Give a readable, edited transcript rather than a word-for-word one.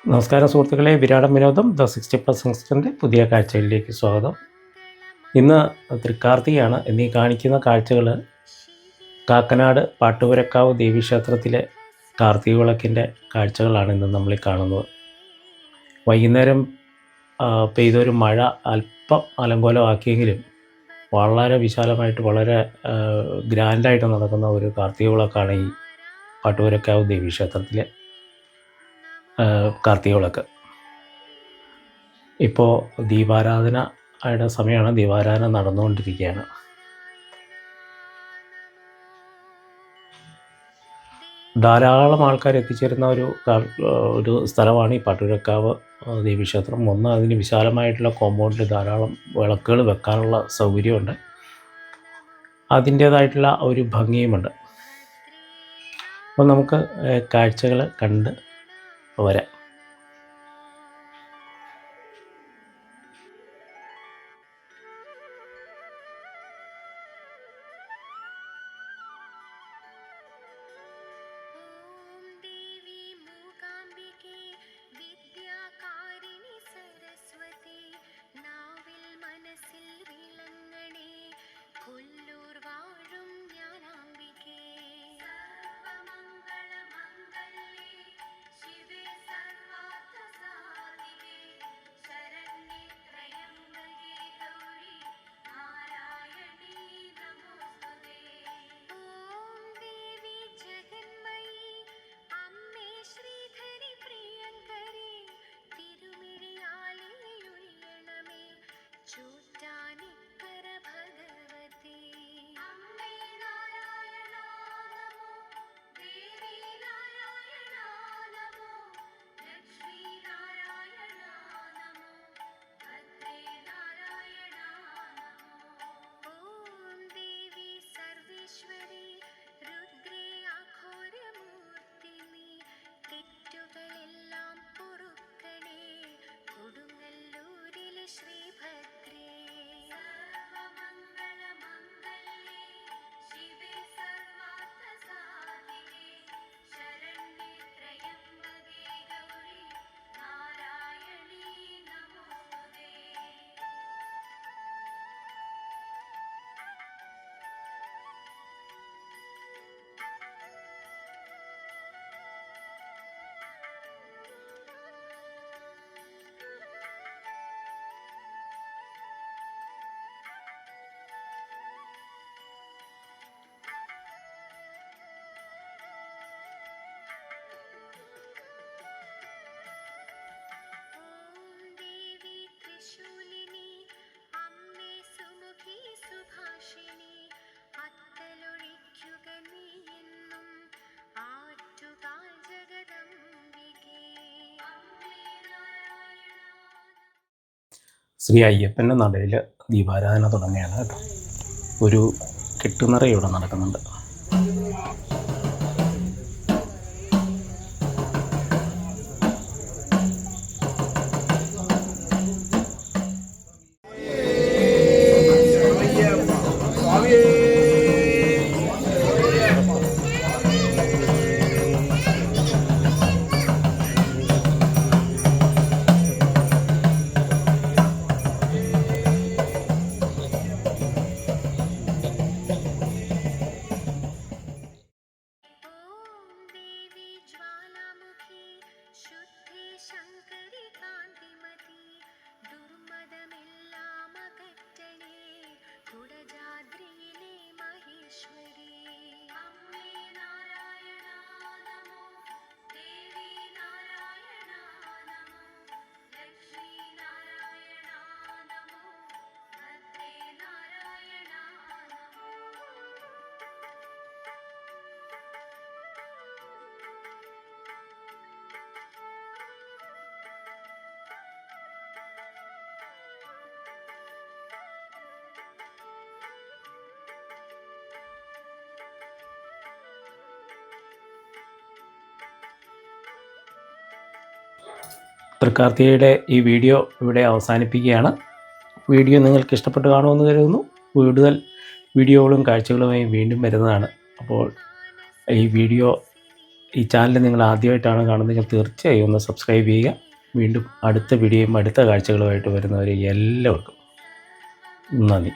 നമസ്കാരം സുഹൃത്തുക്കളെ, വിരാടം വിനോദം ദ 60+ യങ്സ്റ്ററിൻ്റെ പുതിയ കാഴ്ചകളിലേക്ക് സ്വാഗതം. ഇന്ന് തൃക്കാർത്തികയാണ്. എന്നീ കാണിക്കുന്ന കാഴ്ചകൾ കാക്കനാട് പാട്ടുപുരക്കാവ് ദേവീക്ഷേത്രത്തിലെ കാർത്തിക വിളക്കിൻ്റെ കാഴ്ചകളാണ് ഇന്ന് നമ്മൾ കാണുന്നത്. വൈകുന്നേരം പെയ്തൊരു മഴ അല്പം അലങ്കോലമാക്കിയെങ്കിലും വളരെ വിശാലമായിട്ട് വളരെ ഗ്രാൻഡായിട്ട് നടക്കുന്ന ഒരു കാർത്തിക വിളക്കാണ് ഈ പാട്ടുപുരക്കാവ് ദേവീക്ഷേത്രത്തിലെ കാർത്തിക വിളക്ക്. ഇപ്പോൾ ദീപാരാധനയുടെ സമയമാണ്. ദീപാരാധന നടന്നുകൊണ്ടിരിക്കുകയാണ്. ധാരാളം ആൾക്കാർ എത്തിച്ചേരുന്ന ഒരു സ്ഥലമാണ് ഈ പാട്ടുപുരക്കാവ് ദേവീക്ഷേത്രം. ഒന്ന്, അതിന് വിശാലമായിട്ടുള്ള കോമ്പൗണ്ടിൽ ധാരാളം വിളക്കുകൾ വെക്കാനുള്ള സൗകര്യമുണ്ട്. അതിൻ്റേതായിട്ടുള്ള ഒരു ഭംഗിയുമുണ്ട്. അപ്പോൾ നമുക്ക് കാഴ്ചകൾ കണ്ട് വരാം. ശ്രീ അയ്യപ്പൻ്റെ നടയിൽ ദീപാരാധന തുടങ്ങുകയാണ് കേട്ടോ. ഒരു കെട്ടുനിറ ഇവിടെ നടക്കുന്നുണ്ട്. തൃക്കാർത്തികയുടെ ഈ വീഡിയോ ഇവിടെ അവസാനിപ്പിക്കുകയാണ്. വീഡിയോ നിങ്ങൾക്ക് ഇഷ്ടപ്പെട്ട് കാണുമെന്ന് കരുതുന്നു. കൂടുതൽ വീഡിയോകളും കാഴ്ചകളുമായി വീണ്ടും വരുന്നതാണ്. അപ്പോൾ ഈ വീഡിയോ ഈ ചാനൽ നിങ്ങൾ ആദ്യമായിട്ടാണ് കാണുന്നതെങ്കിൽ തീർച്ചയായും ഒന്ന് സബ്സ്ക്രൈബ് ചെയ്യുക. വീണ്ടും അടുത്ത വീഡിയോയും അടുത്ത കാഴ്ചകളുമായിട്ട് വരുന്നവരെ എല്ലാവർക്കും നന്ദി.